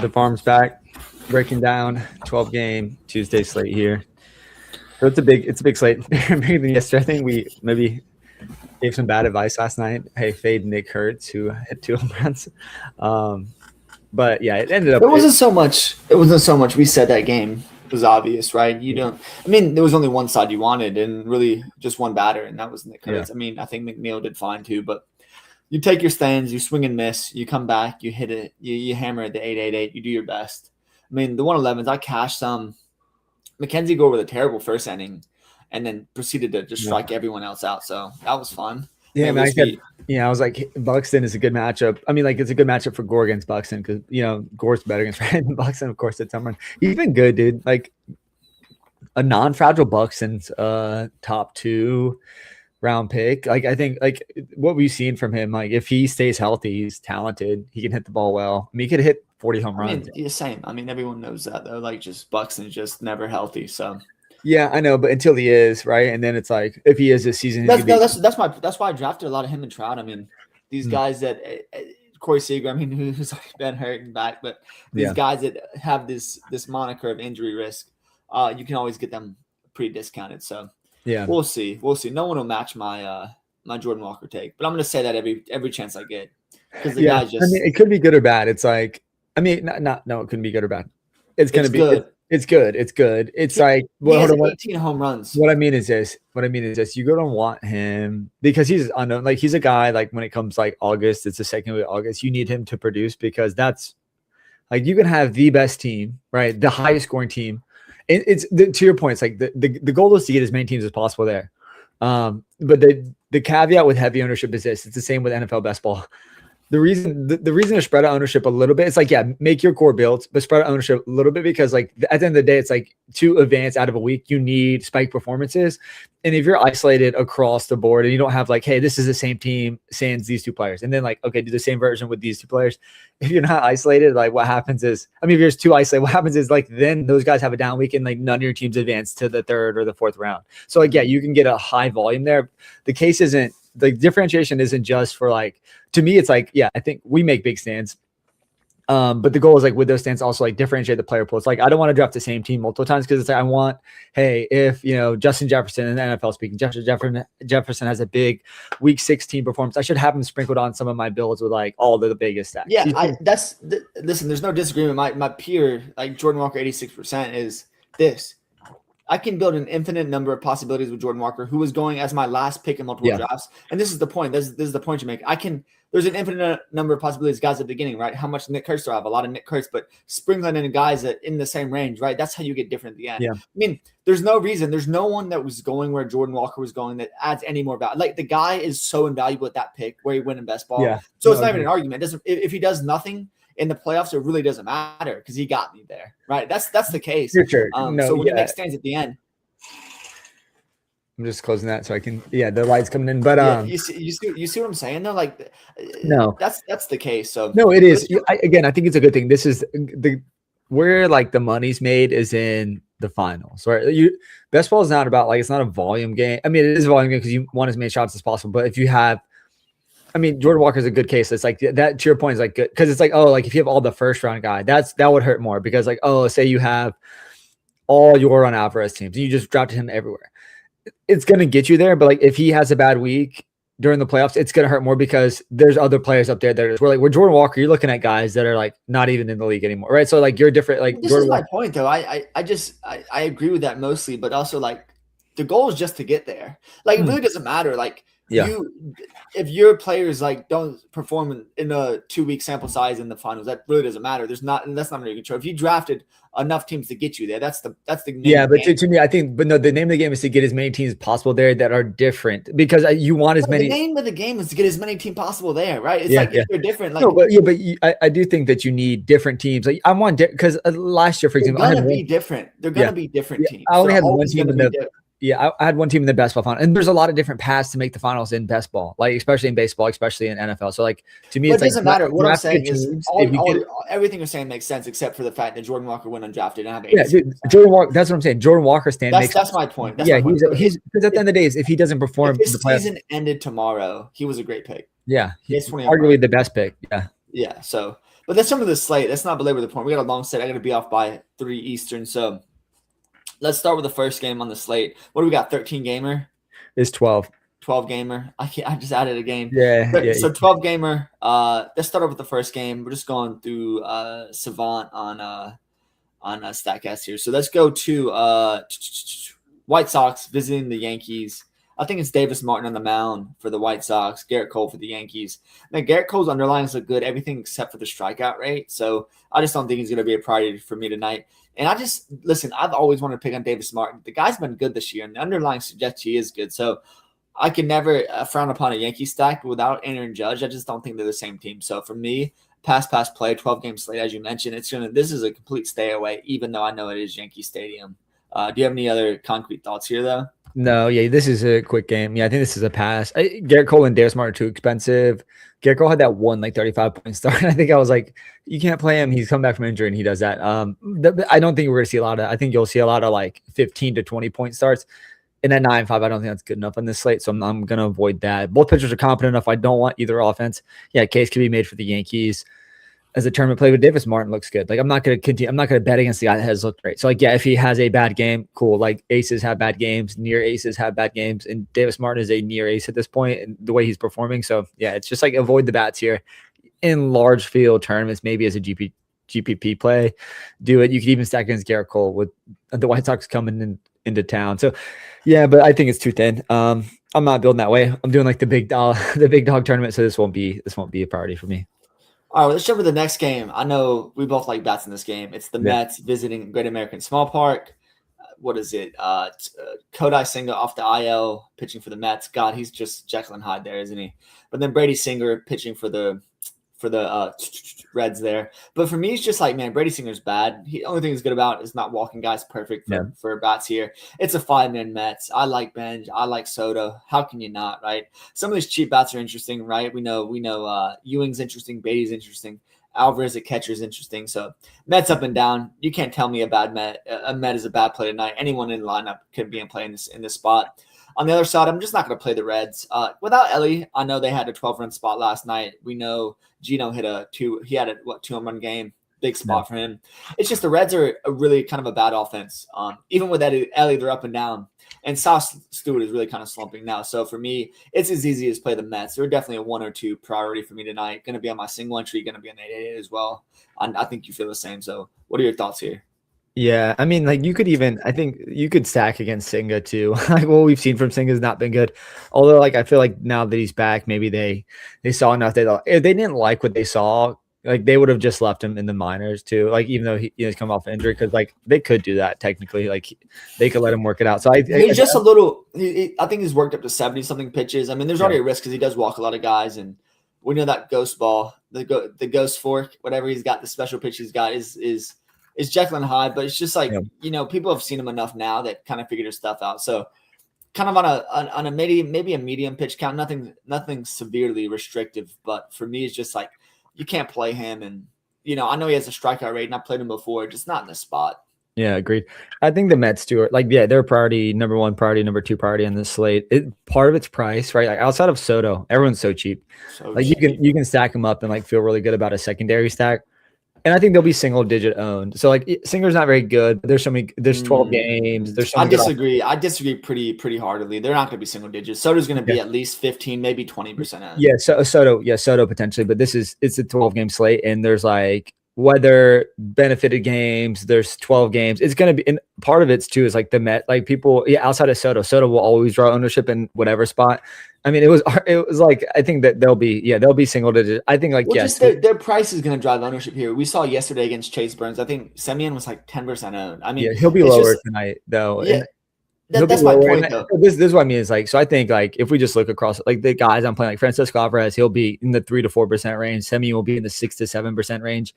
The farm's back, breaking down 12-game Tuesday slate here. So it's a big slate. Bigger than yesterday. I think we maybe gave some bad advice last night. Hey, fade Nick Hurts, who hit 2 home runs. But yeah, it ended up. It wasn't so much. We said that game was obvious, right? There was only one side you wanted, and really just one batter, and that was Nick Hurts. Yeah. I think McNeil did fine too, but you take your stands, you swing and miss, you come back, you hit it, you hammer at the 888, you do your best. The 111s, I cashed some. McKenzie go over the terrible first inning, and then proceeded to just strike everyone else out. So that was fun. Yeah, I was like, Buxton is a good matchup. It's a good matchup for Gore against Buxton because Gore's better against Brandon Buxton. Of course, it's someone he's been good, dude. Like a non-fragile Buxton's top 2 round pick. Like I think like what we've seen from him, like if he stays healthy, he's talented. He can hit the ball well. He could hit 40 home runs. Same. Everyone knows that though. Like just Buxton's just never healthy. So. Yeah, I know, but until he is, right? And then it's like if he is this season, that's why I drafted a lot of him and Trout. These guys that Corey Seager, who's been hurt and back, but these guys that have this moniker of injury risk, you can always get them pretty discounted. So yeah, we'll see. No one will match my my Jordan Walker take, but I'm going to say that every chance I get because the guy just. It could be good or bad. It's like no, it couldn't be good or bad. It's going to be good. It's good. It's like 18 home runs. What I mean is this. You don't want him because he's unknown. Like he's a guy like when it comes like August, it's the second week of August. You need him to produce because that's like you can have the best team, right? The highest scoring team. To your point, it's like the goal is to get as many teams as possible there. But the caveat with heavy ownership is this. It's the same with NFL best ball. The reason to spread out ownership a little bit, it's like, make your core builds, but spread out ownership a little bit because like at the end of the day, it's like to advance out of a week, you need spike performances. And if you're isolated across the board and you don't have like, hey, this is the same team sans these 2 players. And then like, okay, do the same version with these 2 players. If you're not isolated, like what happens is, if you're just too isolated, what happens is like, then those guys have a down week and like none of your teams advance to the 3rd or the 4th round. So like, you can get a high volume there. The case isn't, the differentiation isn't just for like, to me, it's like, I think we make big stands. But the goal is like with those stands also like differentiate the player pool. It's like, I don't want to draft the same team multiple times because it's like, I want, hey, if, Justin Jefferson in the NFL speaking, Jefferson has a big week 16 performance, I should have him sprinkled on some of my builds with like all the biggest stacks. Yeah. Listen, there's no disagreement. My peer, like Jordan Walker, 86% is this. I can build an infinite number of possibilities with Jordan Walker, who was going as my last pick in multiple drafts. And this is the point. This is the point you make. There's an infinite number of possibilities, guys, at the beginning, right? How much Nick Hurts do I have? A lot of Nick Hurts, but sprinkling in guys that in the same range, right? That's how you get different at the end. Yeah. There's no reason. There's no one that was going where Jordan Walker was going that adds any more value. Like the guy is so invaluable at that pick where he win in best ball. Yeah. So it's not even an argument. If he does nothing in the playoffs, it really doesn't matter because he got me there, right? That's the case. For sure. So when he makes stands at the end, I'm just closing that so I can. Yeah, the light's coming in, but you see what I'm saying though. Like, no, that's the case. So no, it is. I think it's a good thing. This is where like the money's made is in the finals, right? Best ball is not about like it's not a volume game. It is a volume game because you want as many shots as possible. But if you have, Jordan Walker is a good case. It's like that. To your point is like good because it's like like if you have all the first round guy, that would hurt more because like say you have all your on Alvarez teams and you just drafted him everywhere. It's going to get you there, but like if he has a bad week during the playoffs, it's going to hurt more because there's other players up there that are where Jordan Walker, you're looking at guys that are like not even in the league anymore, right? So like you're different. Like this Jordan is my point though. I agree with that mostly, but also like the goal is just to get there. Like it really doesn't matter. Like if your players like don't perform in a 2-week sample size in the finals, that really doesn't matter. That's not under your control. If you drafted enough teams to get you there, that's the name but to me, I think, but no, the name of the game is to get as many teams as possible there that are different because you want as many. The name of the game is to get as many teams possible there, right? It's if they're different. Like, no, but I do think that you need different teams. Like I want because last year, for example, they're gonna be different. They're gonna be different teams. I only had one team in the. Yeah, I had one team in the best ball final, and there's a lot of different paths to make the finals in best ball, like especially in baseball, especially in NFL. So, like to me, but it's it doesn't matter. What I'm saying is, teams, everything you're saying makes sense, except for the fact that Jordan Walker went undrafted and have Jordan Walker. That's what I'm saying. Jordan Walker stand. That's my point. He's because at the end of the day, if he doesn't perform, if his season ended tomorrow, he was a great pick. Yeah, he's arguably the best pick. Yeah. Yeah. So, But that's some of the slate. Let's not belabor the point. We got a long slate. I got to be off by 3 Eastern. So let's start with the first game on the slate. What do we got? 13 gamer? It's 12. 12 gamer. I just added a game. Yeah. So 12 gamer. Let's start off with the first game. We're just going through Savant on Statcast here. So let's go to White Sox visiting the Yankees. I think it's Davis Martin on the mound for the White Sox, Garrett Cole for the Yankees. Now, Garrett Cole's underlines look good, everything except for the strikeout rate. So I just don't think he's going to be a priority for me tonight. And I've always wanted to pick on Davis Martin. The guy's been good this year, and the underlying suggests he is good. So I can never frown upon a Yankee stack without Aaron Judge. I just don't think they're the same team. So for me, pass play, 12-game slate, as you mentioned, this is a complete stay away, even though I know it is Yankee Stadium. Do you have any other concrete thoughts here, though? No, yeah, this is a quick game. Yeah, I think this is a pass. Garrett Cole and Davis Martin are too expensive. Garrett Cole had that one 35-point start. And I think I was like, you can't play him. He's come back from injury and he does that. I don't think we're going to see a lot of. I think you'll see a lot of 15 to 20-point starts. And at 9-5, I don't think that's good enough on this slate, so I'm going to avoid that. Both pitchers are competent enough. I don't want either offense. Yeah, case can be made for the Yankees as a tournament play, but Davis Martin looks good. I'm not going to continue. I'm not going to bet against the guy that has looked great. So, if he has a bad game, cool. Aces have bad games, near aces have bad games, and Davis Martin is a near ace at this point, and the way he's performing. So, yeah, it's just avoid the bats here in large field tournaments, maybe as a GPP play. Do it. You could even stack against Garrett Cole with the White Sox coming into town. So, yeah, but I think it's too thin. I'm not building that way. I'm doing the big dog tournament. So this won't be a priority for me. All right, let's jump to the next game. I know we both like bats in this game. It's the Mets visiting Great American Small Park. What is it? Kodai Senga off the IL pitching for the Mets. God, he's just Jekyll and Hyde there, isn't he? But then Brady Singer pitching for the Reds there. But for me, it's just Brady Singer's bad. The only thing he's good about is not walking guys perfect for bats here. It's a 5-man Mets. I like Benj. I like Soto. How can you not, right? Some of these cheap bats are interesting, right? We know Ewing's interesting. Beatty's interesting. Alvarez at catcher is interesting. So Mets up and down. You can't tell me a Met is a bad play tonight. Anyone in the lineup could be in play in this spot. On the other side, I'm just not going to play the Reds. Without Ellie, I know they had a 12-run spot last night. We know Gino hit he had a 2-home-run game, big spot for him. It's just the Reds are a really kind of a bad offense. Even with Ellie, they're up and down. And Sauce Stewart is really kind of slumping now. So for me, it's as easy as play the Mets. They're definitely a 1 or 2 priority for me tonight. Going to be on my single entry, going to be on 888 as well. I think you feel the same. So what are your thoughts here? Yeah, I mean, you could I think you could stack against Senga too. What we've seen from Senga has not been good. Although, I feel like now that he's back, maybe they saw enough. If they didn't like what they saw, they would have just left him in the minors too. Even though he's come off injury, because they could do that technically. They could let him work it out. So he's just a little. I think he's worked up to 70-something pitches. I mean, there's already a risk because he does walk a lot of guys, and we know that ghost ball, the ghost fork, whatever he's got, the special pitch he's got is Jekyll and Hyde, but it's just people have seen him enough now that kind of figured his stuff out. So kind of on a maybe a medium pitch count, nothing severely restrictive, but for me, it's just you can't play him. And, I know he has a strikeout rate and I played him before, just not in this spot. Yeah, agreed. I think the Mets too are they're priority, number 1 priority, number 2 priority on this slate. Part of it's price, right? Outside of Soto, everyone's so cheap. You can stack them up and feel really good about a secondary stack. And I think they'll be single digit owned. So Singer's not very good. There's 12 games. I disagree. I disagree pretty heartily. They're not going to be single digits. Soto's going to be at least 15, maybe 20% owned. Yeah, Soto potentially, but it's a 12-game slate, and there's weather benefited games. There's 12 games. It's going to be, and part of it's too is the Met, people, outside of Soto will always draw ownership in whatever spot. I mean, it was I think that they'll be single digit. I think yes, their price is going to drive ownership here. We saw yesterday against Chase Burns. I think Semien was 10% owned. I mean, he'll be lower tonight though. Yeah, that's my point though. This is what I mean is so I think if we just look across the guys I'm playing, Francisco Alvarez, he'll be in the 3 to 4% range. Semien will be in the 6 to 7% range.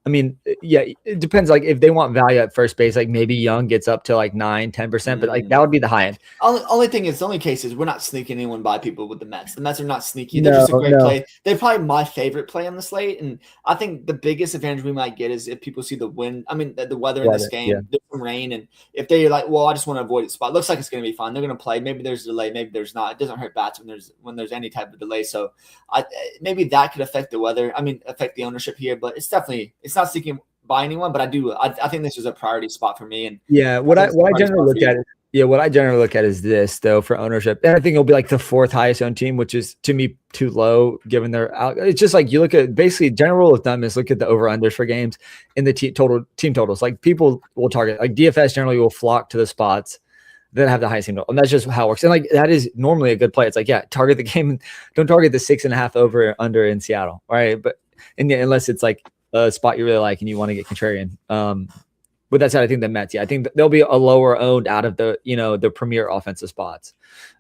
I mean, yeah, it depends. Like if they want value at first base, like maybe Young gets up to like 9-10%, but like that would be the high end. Only thing is, the only case is we're not sneaking anyone by people with the Mets. The Mets are not sneaky. They're No, just a great no. play. They're probably my favorite play on the slate. And I think the biggest advantage we might get is if people see the wind. I mean, the weather in this game, Yeah. there's some rain. And if they're like, well, I just want to avoid the spot. Looks like it's going to be fun. They're going to play. Maybe there's a delay. Maybe there's not. It doesn't hurt bats when there's any type of delay. So maybe that could affect the weather. I mean, affect the ownership here. But it's not sneaking by anyone. But I think this is a priority spot for me. And yeah, what I generally look at. Yeah, what I generally look at is this, though, for ownership. And I think it'll be like the 4th highest owned team, which is, to me, too low given their out. It's just like you look at basically general rule of thumb is look at the over-unders for games and the team totals. Like people will target, like DFS generally will flock to the spots that have the highest team total. And that's just how it works. And like that is normally a good play. It's like, yeah, target the game. Don't target the 6.5 over under in Seattle. All right. But unless it's like a spot you really like and you want to get contrarian. With that said, I think the Mets, I think they'll be a lower owned out of the, the premier offensive spots.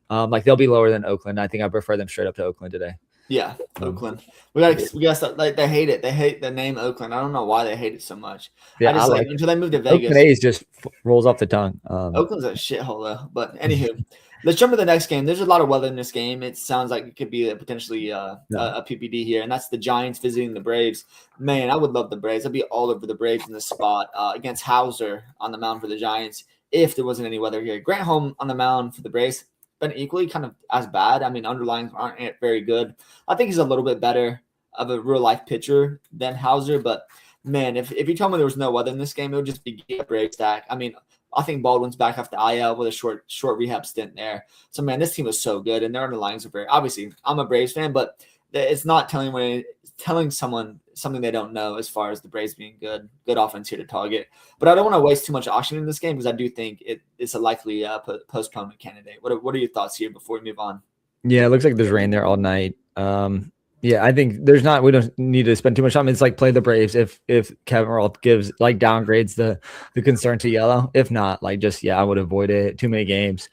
Like they'll be lower than Oakland. I think I prefer them straight up to Oakland today. Yeah, Oakland. We got stuff, like they hate it. They hate the name Oakland. I don't know why they hate it so much. Yeah, I just like until they move to Vegas. Oakland A's just rolls off the tongue. Oakland's a shithole though. But anywho, let's jump to the next game. There's a lot of weather in this game. It sounds like it could be potentially a PPD here, and that's the Giants visiting the Braves. Man, I would love the Braves. I'd be all over the Braves in this spot against Hauser on the mound for the Giants if there wasn't any weather here. Grant Home on the mound for the Braves been equally kind of as bad. I mean, underlying aren't very good. I think he's a little bit better of a real life pitcher than Hauser, but man, if you told me there was no weather in this game, it would just be a Brave stack. I mean, I think Baldwin's back off the IL with a short rehab stint there. So man, this team was so good, and their underlyings are very. Obviously, I'm a Braves fan, but it's not telling someone something they don't know as far as the Braves being good offense here to target. But I don't want to waste too much oxygen in this game because I do think it's a likely postponement candidate. What are your thoughts here before we move on? Yeah, it looks like there's rain there all night. Yeah, I think we don't need to spend too much time. It's like play the Braves if Kevin Roth gives like downgrades the concern to yellow. If not, like just I would avoid it. Too many games.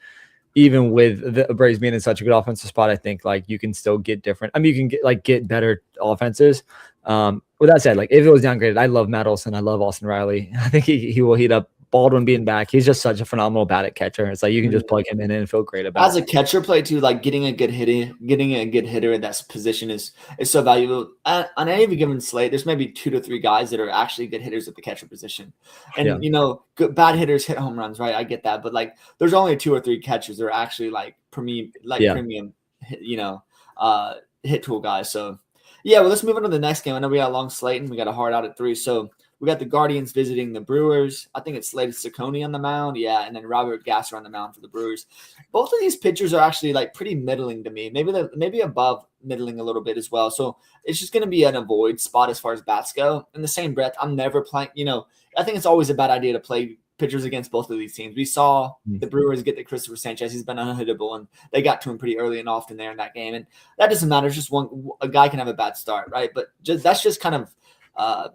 Even with the Braves being in such a good offensive spot, I think like you can still get different. I mean, you can get better offenses. With that said, like if it was downgraded, I love Matt Olson. I love Austin Riley. I think he will heat up. Baldwin being back, he's just such a phenomenal bat at catcher. It's like you can just plug him in and feel great about it. As a catcher play too, like getting a good hitter in that position is so valuable. On any given slate, there's maybe 2 to 3 guys that are actually good hitters at the catcher position. And good bad hitters hit home runs, right? I get that, but like there's only 2 or 3 catchers that are actually like premium, hit tool guys. So well, let's move on to the next game. I know we got a long slate and we got a hard out at 3. So we got the Guardians visiting the Brewers. I think it's slated Ciccone on the mound. Yeah, and then Robert Gasser on the mound for the Brewers. Both of these pitchers are actually like pretty middling to me. Maybe above middling a little bit as well. So it's just going to be an avoid spot as far as bats go. In the same breath, I'm never playing. I think it's always a bad idea to play pitchers against both of these teams. We saw the Brewers get to Christopher Sanchez. He's been unhittable, and they got to him pretty early and often there in that game. And that doesn't matter. It's just a guy can have a bad start, right? But that's just kind of a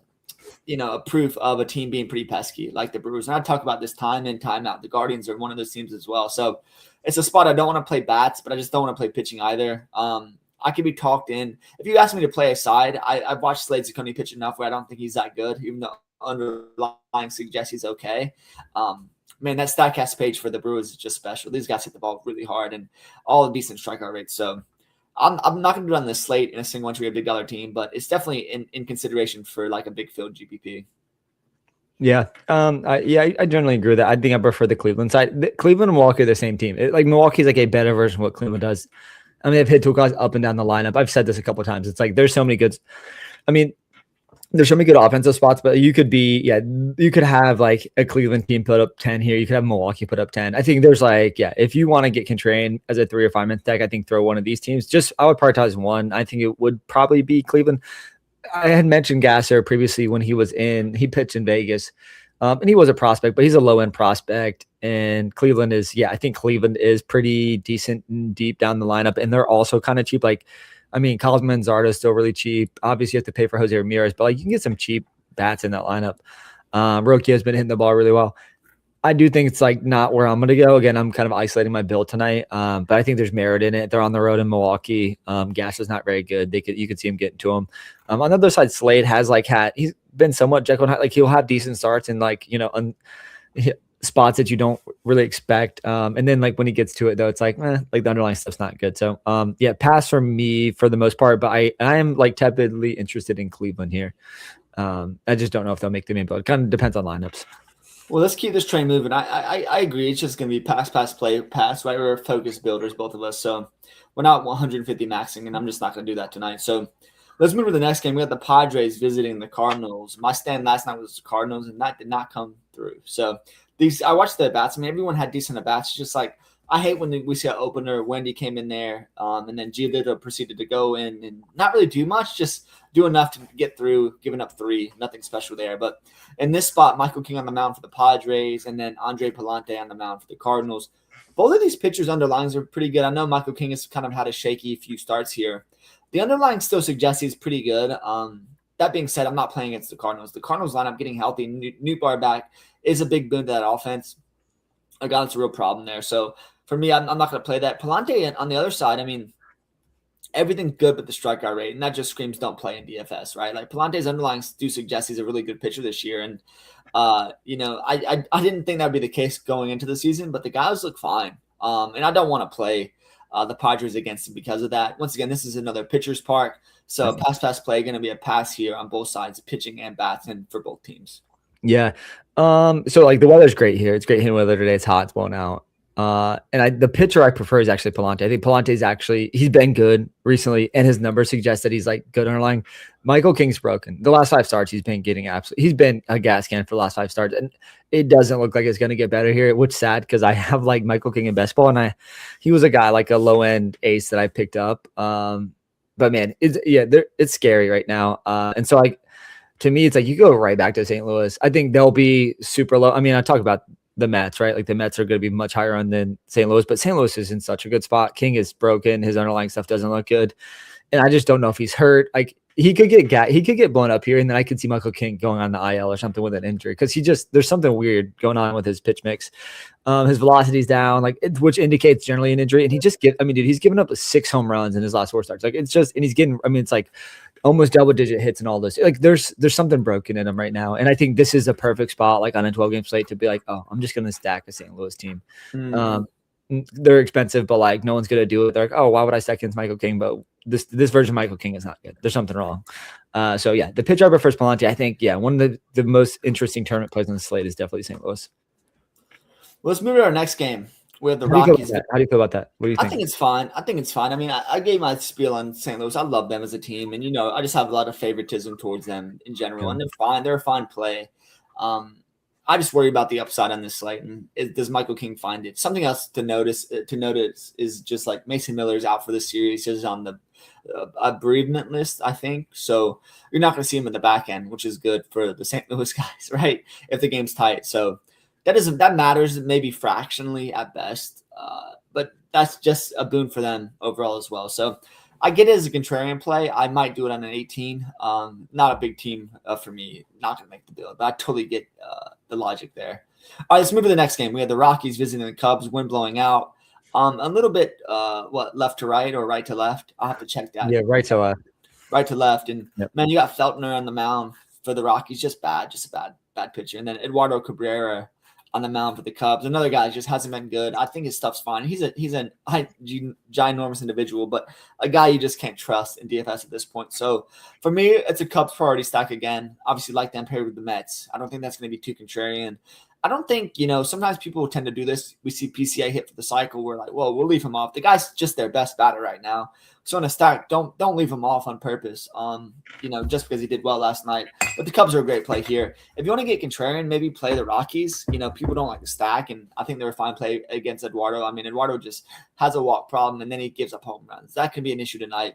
proof of a team being pretty pesky like the Brewers. And I talk about this time in, time out. The Guardians are one of those teams as well. So it's a spot I don't want to play bats, but I just don't want to play pitching either. I could be talked in. If you ask me to play a side, I've watched Slade Ciccone pitch enough where I don't think he's that good, even though underlying suggests he's okay. Man, that StatCast page for the Brewers is just special. These guys hit the ball really hard and all decent strikeout rates. So I'm not going to do it on the slate in a single entry of big dollar team, but it's definitely in consideration for like a big field GPP. Yeah. I generally agree with that. I think I prefer the Cleveland side. Cleveland and Milwaukee are the same team. Like Milwaukee's like a better version of what Cleveland does. I mean, they've hit 2 guys up and down the lineup. I've said this a couple of times. It's like there's so many good. I mean, there's so many good offensive spots, but you could have like a Cleveland team put up 10 here. You could have Milwaukee put up 10. I think there's if you want to get contrarian as a 3 or 5 man stack, I think throw one of these teams. I would prioritize one. I think it would probably be Cleveland. I had mentioned Gasser previously when he pitched in Vegas. And he was a prospect, but he's a low end prospect. And Cleveland I think Cleveland is pretty decent and deep down the lineup. And they're also kind of cheap. Carlos Manzardo is still really cheap. Obviously, you have to pay for Jose Ramirez, but you can get some cheap bats in that lineup. Rokia has been hitting the ball really well. I do think it's not where I'm going to go. Again, I'm kind of isolating my build tonight, but I think there's merit in it. They're on the road in Milwaukee. Gas is not very good. You could see him getting to him. On the other side, Slade has been somewhat Jekyll and Hyde. Like he'll have decent starts and like, spots that you don't really expect. And then like when he gets to it though, it's like, like the underlying stuff's not good. So yeah, pass from me for the most part, but I am like tepidly interested in Cleveland here. I just don't know if they'll make the main build. It kind of depends on lineups. Well, let's keep this train moving. I agree. It's just going to be pass, play, pass, right? We're focused builders, both of us. So we're not 150 maxing, and I'm just not going to do that tonight. So let's move to the next game. We got the Padres visiting the Cardinals. My stand last night was the Cardinals, and that did not come through. So I watched the at-bats. I mean, everyone had decent at-bats. It's just like I hate when we see an opener. Wendy came in there, and then Giolito proceeded to go in and not really do much, just do enough to get through, giving up 3. Nothing special there. But in this spot, Michael King on the mound for the Padres, and then Andre Palante on the mound for the Cardinals. Both of these pitchers' underlines are pretty good. I know Michael King has kind of had a shaky few starts here. The underlying still suggests he's pretty good. That being said, I'm not playing against the Cardinals. The Cardinals lineup getting healthy, Newt Bar back is a big boon to that offense. I got it's a real problem there. So for me, I'm not going to play that. Palante on the other side, I mean, everything's good but the strikeout rate, and that just screams don't play in DFS, right? Like Palante's underlying do suggest he's a really good pitcher this year, and I didn't think that would be the case going into the season, but the guys look fine, and I don't want to play the Padres against him because of that. Once again, this is another pitcher's park, so pass play going to be a pass here on both sides, pitching and bats, and for both teams. Yeah. So like the weather's great here. It's great hitting weather today. It's hot. It's blowing out. And the pitcher I prefer is actually Palante. I think Palante's he's been good recently, and his numbers suggest that he's like good underlying. Michael King's broken. The last 5 starts, he's been a gas can for the last 5 starts, and it doesn't look like it's going to get better here, which is sad because I have like Michael King in best ball, and he was a guy like a low end ace that I picked up. But man, it's scary right now. And so like, to me, it's like you go right back to St. Louis. I think they'll be super low. I mean, I talk about the Mets, right? Like the Mets are going to be much higher on than St. Louis, but St. Louis is in such a good spot. King is broken. His underlying stuff doesn't look good. And I just don't know if he's hurt. Like he could get blown up here. And then I could see Michael King going on the IL or something with an injury. Cause there's something weird going on with his pitch mix. His velocity's down, which indicates generally an injury. And he's given up 6 home runs in his last 4 starts. Like it's like almost double-digit hits and all this. Like there's something broken in him right now, and I think this is a perfect spot, like on a 12-game slate, to be like, oh, I'm just gonna stack a St. Louis team. They're expensive, but like no one's gonna do it. They're like, oh, why would I stack against Michael King? But this version of Michael King is not good. There's something wrong. So yeah, the pitcher I prefer is Palante. I think one of the most interesting tournament plays on the slate is definitely St. Louis. Well, let's move to our next game. We have the Rockies. How do you feel about that? What do you think? I think it's fine. I mean, I gave my spiel on St. Louis. I love them as a team, and I just have a lot of favoritism towards them in general, and they're fine. They're a fine play. I just worry about the upside on this slate, and does Michael King find it? Something else to notice is just like Mason Miller's out for the series. He's on the bereavement list, I think. So you're not going to see him in the back end, which is good for the St. Louis guys, right? If the game's tight, so. That matters maybe fractionally at best, but that's just a boon for them overall as well. So I get it as a contrarian play. I might do it on an 18. Not a big team for me. Not going to make the build, but I totally get the logic there. All right, let's move to the next game. We have the Rockies visiting the Cubs, wind blowing out. A little bit, left to right or right to left? I'll have to check that. Yeah, right to left. Right to left. And, man, you got Feltner on the mound for the Rockies. Just a bad pitcher. And then Eduardo Cabrera on the mound for the Cubs. Another guy just hasn't been good. I think his stuff's fine. He's an ginormous individual, but a guy you just can't trust in DFS at this point. So for me, it's a Cubs priority stack again. Obviously, like them paired with the Mets. I don't think that's going to be too contrarian. I don't think, sometimes people tend to do this. We see PCA hit for the cycle. We're like, well, we'll leave him off. The guy's just their best batter right now. So in a stack, don't leave him off on purpose, just because he did well last night. But the Cubs are a great play here. If you want to get contrarian, maybe play the Rockies. People don't like to stack, and I think they're a fine play against Eduardo. I mean, Eduardo just has a walk problem, and then he gives up home runs. That could be an issue tonight.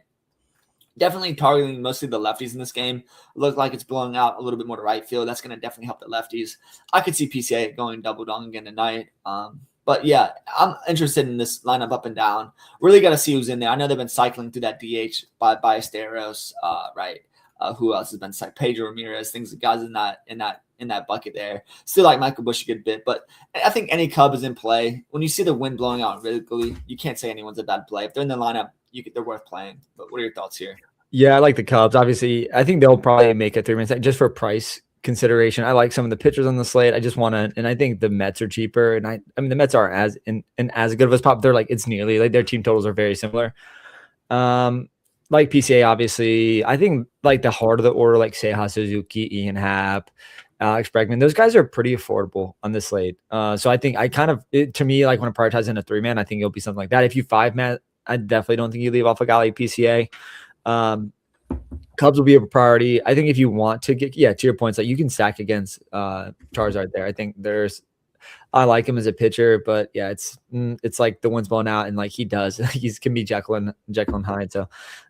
Definitely targeting mostly the lefties in this game. Look like it's blowing out a little bit more to right field. That's going to definitely help the lefties. I could see PCA going double dong again tonight. But yeah, I'm interested in this lineup up and down. Really got to see who's in there. I know they've been cycling through that DH by Esteros, right? Who else has been cycling? Pedro Ramirez, guys in that bucket there. Still like Michael Busch a good bit, but I think any Cub is in play. When you see the wind blowing out regularly, you can't say anyone's a bad play. If they're in the lineup, they're worth playing. But what are your thoughts here? Yeah, I like the Cubs. Obviously, I think they'll probably make a 3-man set just for price consideration. I like some of the pitchers on the slate. I just want to, and I think the Mets are cheaper. And I mean, the Mets aren't as in as good of a spot. They're like it's nearly like their team totals are very similar. Like PCA, obviously, I think like the heart of the order, like Seiya Suzuki, Ian Happ, Alex Bregman, those guys are pretty affordable on this slate. So I think to me, like when I prioritize in a 3-man, I think it'll be something like that. If you 5-man, I definitely don't think you leave off a guy like PCA. Cubs will be a priority. I think if you want to get, to your points, like you can stack against Charizard there. I think I like him as a pitcher, but yeah, it's like the wind's blowing out, and like he can be Jekyll and Hyde. So,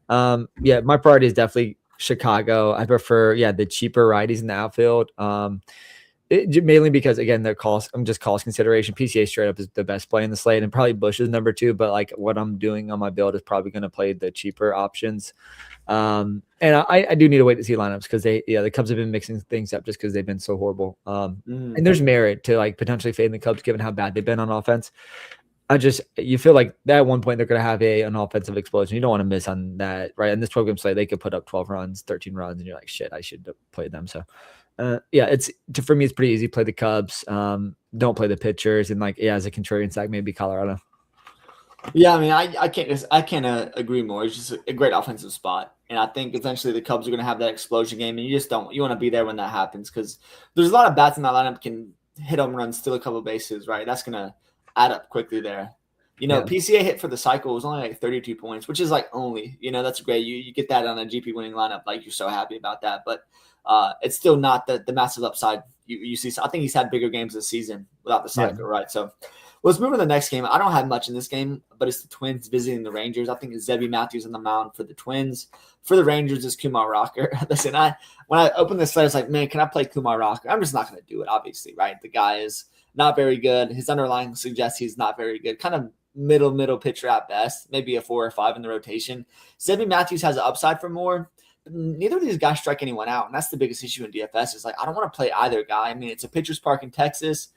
my priority is definitely Chicago. I prefer the cheaper righties in the outfield. Mainly because again, I'm just cost consideration. PCA straight up is the best play in the slate, and probably Bush is number 2. But like what I'm doing on my build is probably going to play the cheaper options. And I do need to wait to see lineups because the Cubs have been mixing things up just because they've been so horrible. And there's merit to like potentially fading the Cubs given how bad they've been on offense. You feel like at one point they're going to have an offensive explosion. You don't want to miss on that, right? In this program slate, they could put up 12 runs, 13 runs, and you're like, shit, I should have played them. So, for me, it's pretty easy. Play the Cubs. Don't play the pitchers, and as a contrarian stack, maybe Colorado. Yeah, I mean, I can't agree more. It's just a great offensive spot, and I think essentially the Cubs are going to have that explosion game, and you want to be there when that happens because there's a lot of bats in that lineup can hit home runs, steal a couple bases, right? That's going to add up quickly there. PCA hit for the cycle was only like 32 points, which is like only, that's great. You get that on a GP winning lineup, like you're so happy about that, but it's still not the massive upside you see. So I think he's had bigger games this season without the cycle, right? So. Let's move to the next game. I don't have much in this game, but it's the Twins visiting the Rangers. I think it's Zebby Matthews on the mound for the Twins. For the Rangers, it's Kumar Rocker. Listen, when I opened this slate, I was like, man, can I play Kumar Rocker? I'm just not going to do it, obviously, right? The guy is not very good. His underlying suggests he's not very good. Kind of middle pitcher at best, maybe a 4 or 5 in the rotation. Zebby Matthews has an upside for more. But neither of these guys strike anyone out, and that's the biggest issue in DFS. Is like I don't want to play either guy. I mean, it's a pitcher's park in Texas.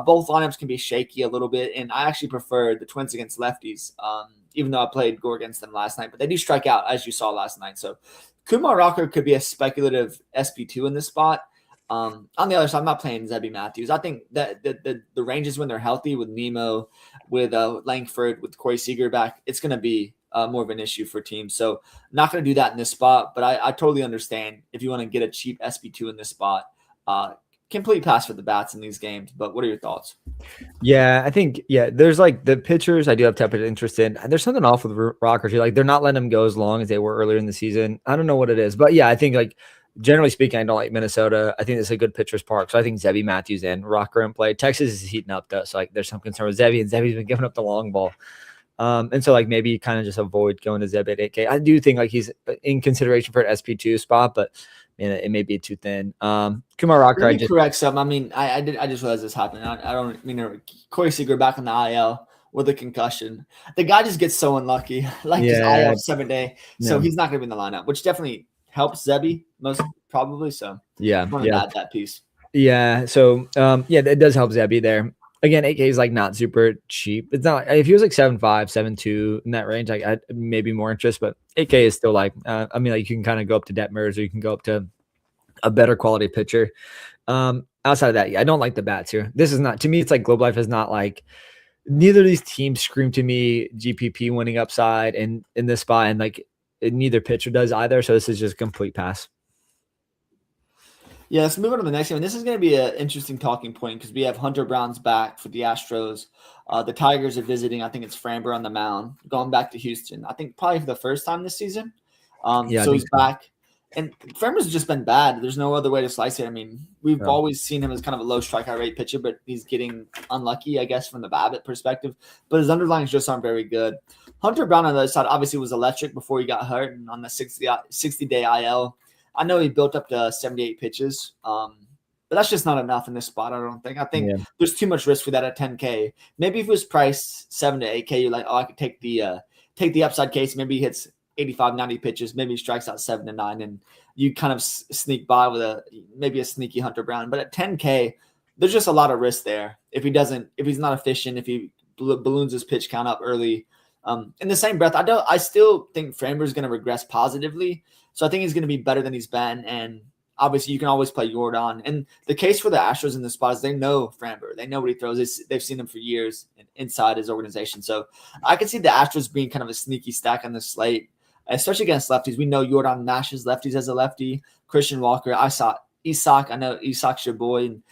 Both lineups can be shaky a little bit, and I actually prefer the Twins against lefties, even though I played Gore against them last night. But they do strike out, as you saw last night. So Kumar Rocker could be a speculative SP2 in this spot. On the other side, I'm not playing Zebby Matthews. I think that the Rangers, when they're healthy with Nemo, with Langford, with Corey Seager back, it's going to be more of an issue for teams. So not going to do that in this spot, but I totally understand if you want to get a cheap SP2 in this spot. Complete pass for the bats in these games, but what are your thoughts? Yeah, I think, there's like the pitchers I do have tepid interest in. There's something off with Rocker too. Like they're not letting them go as long as they were earlier in the season. I don't know what it is, but I think like generally speaking, I don't like Minnesota. I think it's a good pitcher's park. So I think Zebby Matthews and Rocker in play. Texas is heating up though. So like there's some concern with Zebby, and Zebby's been giving up the long ball. And so like maybe kind of just avoid going to Zeb at 8K. I do think like he's in consideration for an SP2 spot, but it may be too thin. Kumar Rocker, correct something. I mean, I just realized this happened. I don't mean Corey Seager back on the IL with a concussion. The guy just gets so unlucky, just IL 7 day. So he's not going to be in the lineup, which definitely helps Zebby most probably. So add that piece. Yeah. So it does help Zebby there. Again, 8K is like not super cheap. It's not like if he was like 7.5, 7.2 in that range, like I'd maybe more interest, but 8K is still like, you can kind of go up to Detmers or you can go up to a better quality pitcher. Outside of that, I don't like the bats here. This is not, to me, it's like Globe Life is not like, neither of these teams scream to me GPP winning upside and in this spot, and like neither pitcher does either. So this is just a complete pass. Yeah, let's move on to the next game. And this is going to be an interesting talking point because we have Hunter Brown's back for the Astros. The Tigers are visiting. I think it's Framber on the mound, going back to Houston. I think probably for the first time this season. So he's back. And Framber's just been bad. There's no other way to slice it. I mean, we've always seen him as kind of a low strikeout rate pitcher, but he's getting unlucky, I guess, from the BABIP perspective. But his underlyings just aren't very good. Hunter Brown on the other side obviously was electric before he got hurt and on the 60-day IL. I know he built up to 78 pitches, but that's just not enough in this spot, I don't think. I think there's too much risk for that at 10K. Maybe if it was priced 7 to 8K, you're like, I could take the upside case. Maybe he hits 85, 90 pitches. Maybe he strikes out 7 to 9, and you kind of sneak by with maybe a sneaky Hunter Brown. But at 10K, there's just a lot of risk there. If he's not efficient, if he balloons his pitch count up early, In the same breath, I still think Framber is going to regress positively. So I think he's going to be better than he's been. And obviously, you can always play Jordan. And the case for the Astros in this spot is they know Framber. They know what he throws. They've seen him for years inside his organization. So I can see the Astros being kind of a sneaky stack on the slate, especially against lefties. We know Jordan mashes lefties as a lefty. Christian Walker, Isak. I know Isak's your boy. And,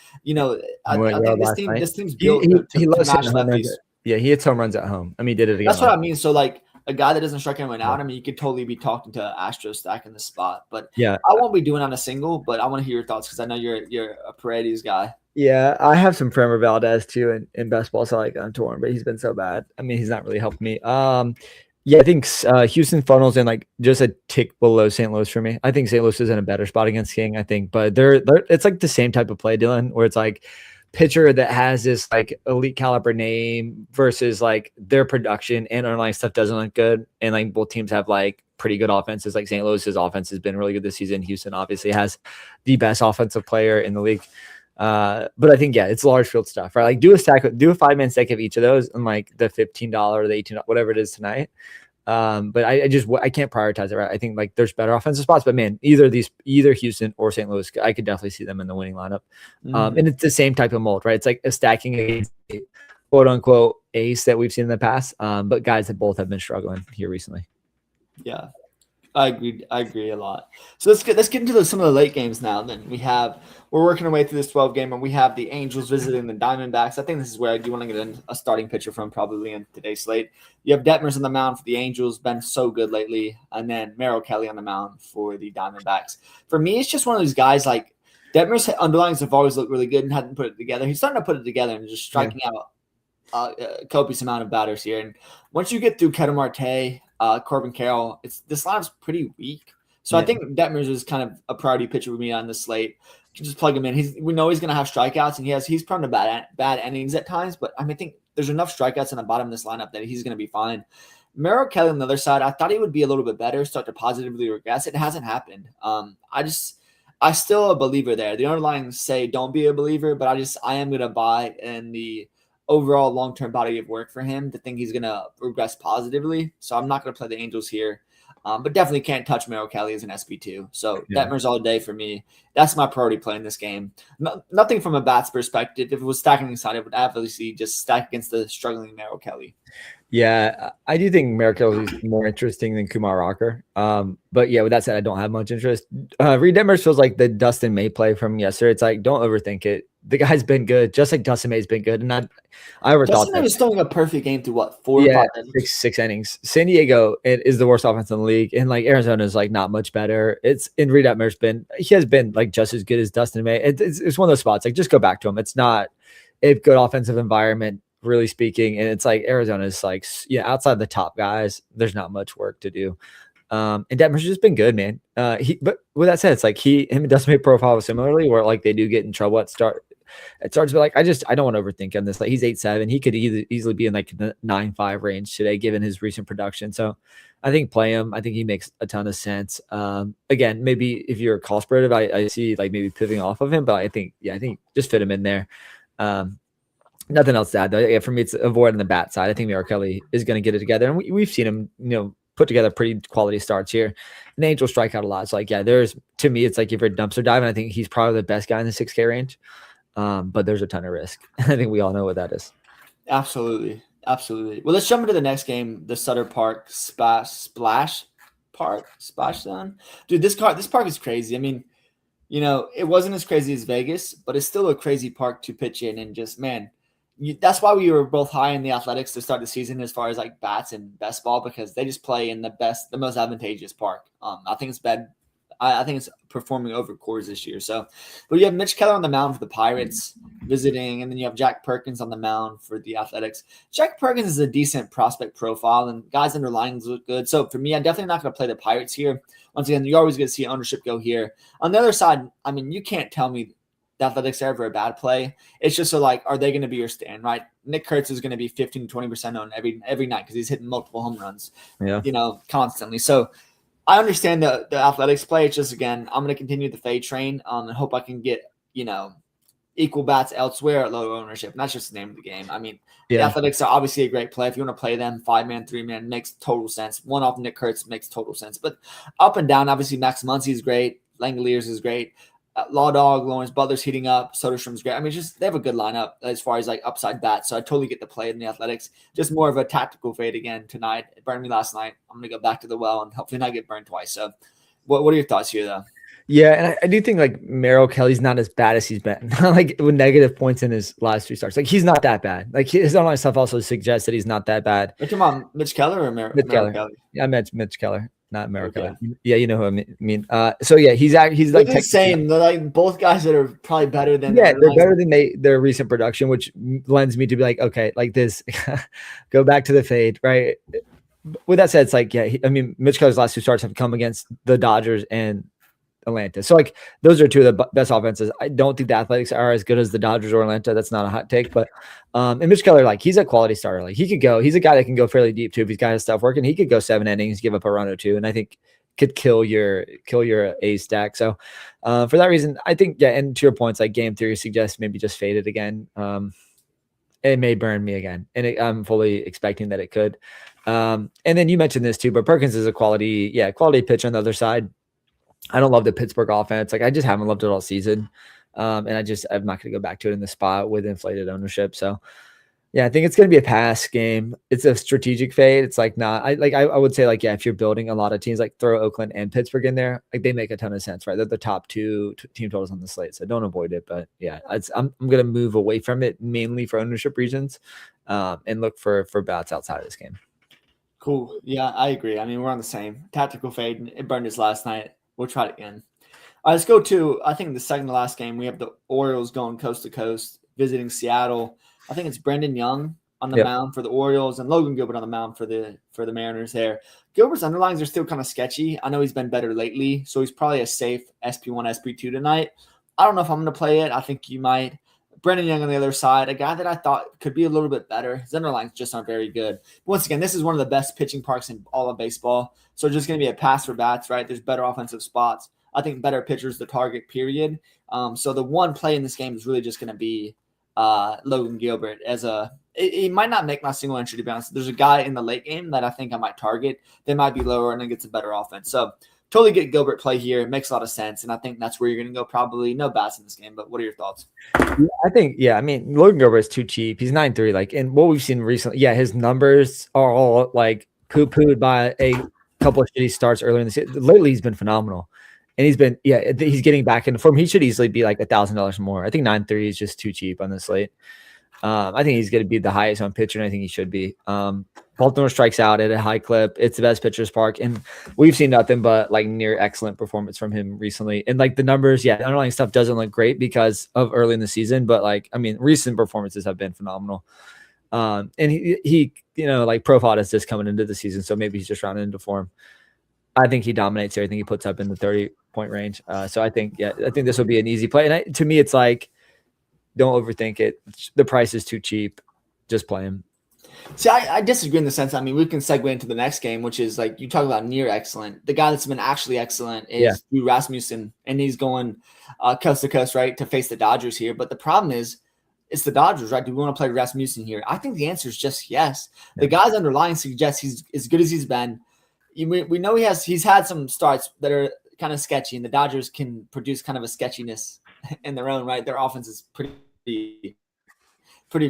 I think this team's built he to loves mash hitting home lefties. runs. Yeah, he hits home runs at home. I mean, he did it again. That's what I mean. So, like, a guy that doesn't strike anyone out, I mean, you could totally be talking to Astro stack in the spot. But yeah, I won't be doing on a single, but I want to hear your thoughts because I know you're a Paredes guy. Yeah, I have some Framber Valdez too in best ball, so like I'm torn, but he's been so bad. I mean, he's not really helped me. Yeah, I think Houston funnels in like just a tick below St. Louis for me. I think St. Louis is in a better spot against King, I think, but they're it's like the same type of play, Dylan, where it's like pitcher that has this like elite caliber name versus like their production and underlying stuff doesn't look good. And like both teams have like pretty good offenses. Like St. Louis's offense has been really good this season. Houston obviously has the best offensive player in the league. But I think, yeah, it's large field stuff, right? Like do a 5-man stack of each of those and like the $15 or the $18, whatever it is tonight. But I can't prioritize it, right? I think like there's better offensive spots, but man, either Houston or St. Louis, I could definitely see them in the winning lineup. And it's the same type of mold, right? It's like a stacking against a quote unquote ace that we've seen in the past. But guys that both have been struggling here recently. Yeah, I agree a lot. So let's get into some of the late games now. Then we're working our way through this 12 game, and we have the Angels visiting the Diamondbacks. I think this is where you want to get a starting pitcher from probably in today's slate. You have Detmers on the mound for the Angels, been so good lately, and then Merrill Kelly on the mound for the Diamondbacks. For me, it's just one of those guys like Detmers underlines have always looked really good and hadn't put it together. He's starting to put it together and just striking out a copious amount of batters here. And once you get through Ketel Marte, Corbin Carroll, this lineup's pretty weak. So I think Detmers is kind of a priority pitcher with me on this slate. You can just plug him in. We know he's going to have strikeouts, and he's prone to bad innings at times. But I think there's enough strikeouts in the bottom of this lineup that he's going to be fine. Merrill Kelly on the other side, I thought he would be a little bit better, start to positively regress. It hasn't happened. I still a believer there. The underlying say don't be a believer, but I am going to buy in the overall long-term body of work for him to think he's going to regress positively. So I'm not going to play the Angels here, but definitely can't touch Merrill Kelly as an SP2. So Detmers all day for me. That's my priority play in this game. Nothing from a bats perspective. If it was stacking inside, it would obviously just stack against the struggling Merrill Kelly. Yeah, I do think Merrill Kelly is more interesting than Kumar Rocker. But yeah, with that said, I don't have much interest. Reed Detmers feels like the Dustin May play from yesterday. It's like, don't overthink it. The guy's been good, just like Dustin May's been good. And I thought Dustin May was throwing a perfect game through what, 4 or 5 innings? Six innings. San Diego is the worst offense in the league, and like Arizona is like not much better. It's in Reed Detmers he has been like just as good as Dustin May. It's one of those spots. Like just go back to him. It's not a good offensive environment, really speaking, and it's like Arizona is like outside the top guys, there's not much work to do. And Detmers has just been good, man. But with that said, it's like him and Dustin May profile similarly, where like they do get in trouble at starts, but like I don't want to overthink on this. Like he's 8-7, he could easily be in like the 9-5 range today, given his recent production. So I think play him. I think he makes a ton of sense. Again, maybe if you're cost prohibitive, I see like maybe pivoting off of him, but I think just fit him in there. Nothing else to add though. Yeah, for me, it's avoiding the bat side. I think Merrill Kelly is going to get it together, and we've seen him, put together pretty quality starts here. And the Angels strike out a lot. So like, to me, it's like if you're dumpster diving, I think he's probably the best guy in the 6K range. But there's a ton of risk. I think we all know what that is. Absolutely. Well, let's jump into the next game, the Sutter Park Splash Zone. Dude, this park is crazy. I mean, it wasn't as crazy as Vegas, but it's still a crazy park to pitch in, and just, man, that's why we were both high in the Athletics to start the season as far as like bats and best ball, because they just play in the most advantageous park. I think it's bad. I think it's performing over Coors this year. So, but you have Mitch Keller on the mound for the Pirates visiting, and then you have Jack Perkins on the mound for the Athletics. Jack Perkins is a decent prospect profile, and guys underlying look good. So for me, I'm definitely not going to play the Pirates here. Once again, you're always going to see ownership go here. On the other side, I mean, you can't tell me the Athletics are ever a bad play. It's just are they going to be your stand, right? Nick Kurtz is going to be 15 to 20% on every night because he's hitting multiple home runs, constantly. So I understand the Athletics play. It's just, again, I'm going to continue the fade train and hope I can get, equal bats elsewhere at low ownership. And that's just the name of the game. I mean, the Yeah. Athletics are obviously a great play. If you want to play them 5-man, 3-man, makes total sense. One off Nick Kurtz makes total sense. But up and down, obviously Max Muncy is great. Langoliers is great. Law Dog, Lawrence Butler's heating up. Soderstrom's great. I mean, just they have a good lineup as far as like upside bats. So I totally get the play in the Athletics. Just more of a tactical fade again tonight. It burned me last night. I'm gonna go back to the well and hopefully not get burned twice. So, what are your thoughts here, though? Yeah, and I do think like Merrill Kelly's not as bad as he's been. Like with negative points in his last 3 starts, like he's not that bad. Like his online stuff also suggests that he's not that bad. Are you talking about Mitch Keller or Mitch Merrill Keller. Kelly? Yeah, I meant Mitch Keller, not Merrill Okay. Kelly. Yeah, you know who I mean. So yeah, he's like the same. They're like both guys that are probably better than they're better than their recent production, which lends me to be like, okay, like this, go back to the fade, right? With that said, it's like, yeah, I mean, Mitch Keller's last 2 starts have come against the Dodgers and Atlanta. So like those are 2 of the best offenses. I don't think the Athletics are as good as the Dodgers or Atlanta. That's not a hot take, but and Mitch Keller, like he's a quality starter. Like he could go, he's a guy that can go fairly deep too. If he's got his stuff working, he could go 7 innings, give up a run or 2. And I think could kill your A stack. So for that reason, I think, yeah. And to your points, like game theory suggests maybe just fade it again. It may burn me again. And I'm fully expecting that it could. And then you mentioned this too, but Perkins is a quality pitch on the other side. I don't love the Pittsburgh offense. Like I just haven't loved it all season. And I'm not going to go back to it in the spot with inflated ownership. So yeah, I think it's going to be a pass game. It's a strategic fade. It's like not, I would say like, yeah, if you're building a lot of teams, like throw Oakland and Pittsburgh in there, like they make a ton of sense, right? They're the top 2 team totals on the slate. So don't avoid it. But yeah, I'm going to move away from it mainly for ownership reasons and look for bats outside of this game. Cool. Yeah, I agree. I mean, we're on the same tactical fade. It burned us last night. We'll try it again. All right, let's go to, I think, the second to last game. We have the Orioles going coast to coast, visiting Seattle. I think it's Brendan Young on the mound for the Orioles and Logan Gilbert on the mound for the Mariners there. Gilbert's underlines are still kind of sketchy. I know he's been better lately, so he's probably a safe SP1, SP2 tonight. I don't know if I'm going to play it. I think you might. Brendan Young on the other side, a guy that I thought could be a little bit better. His underlines just aren't very good. Once again, this is one of the best pitching parks in all of baseball. So just going to be a pass for bats, right? There's better offensive spots. I think better pitchers the target, period. So the one play in this game is really just going to be Logan Gilbert he might not make my single entry, to be honest. There's a guy in the late game that I think I might target. They might be lower and then gets a better offense. So totally get Gilbert play here. It makes a lot of sense. And I think that's where you're going to go. Probably no bats in this game, but what are your thoughts? I think, I mean, Logan Gilbert is too cheap. He's 9.3. Like, and what we've seen recently, his numbers are all like poo-pooed by a couple of shitty starts earlier in the season. Lately, he's been phenomenal. And he's getting back into form. He should easily be like $1,000 more. I think 9.3 is just too cheap on the slate. I think he's going to be the highest on pitcher, and I think he should be. Baltimore strikes out at a high clip. It's the best pitcher's park, and we've seen nothing but like near excellent performance from him recently. And like the numbers, the underlying stuff doesn't look great because of early in the season, but like I mean, recent performances have been phenomenal. And he like profiled as this coming into the season, so maybe he's just rounding into form. I think he dominates everything he puts up in the 30-point range. So I think this will be an easy play. And to me, it's like, don't overthink it. The price is too cheap. Just play him. See, I disagree in the sense, I mean, we can segue into the next game, which is like you talk about near excellent. The guy that's been actually excellent is Drew Rasmussen, and he's going coast to coast, right, to face the Dodgers here. But the problem is, it's the Dodgers, right? Do we want to play Rasmussen here? I think the answer is just yes. The guy's underlying suggests he's as good as he's been. We know he's had some starts that are kind of sketchy, and the Dodgers can produce kind of a sketchiness in their own right. Their offense is pretty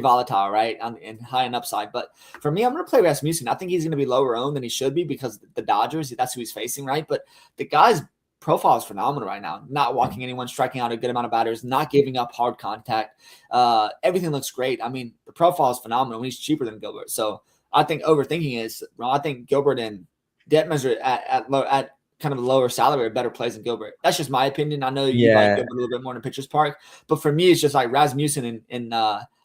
volatile, right, and high in upside. But for me, I'm going to play Rasmussen. I think he's going to be lower owned than he should be because the Dodgers, that's who he's facing, right? But the guy's profile is phenomenal right now. Not walking anyone, striking out a good amount of batters, not giving up hard contact. Everything looks great. I mean, the profile is phenomenal. He's cheaper than Gilbert. So I think overthinking is wrong. I think Gilbert and Detmers are at kind of a lower salary or better plays than Gilbert. That's just my opinion. I know you like Gilbert a little bit more in pitcher's park, but for me, it's just like Rasmussen and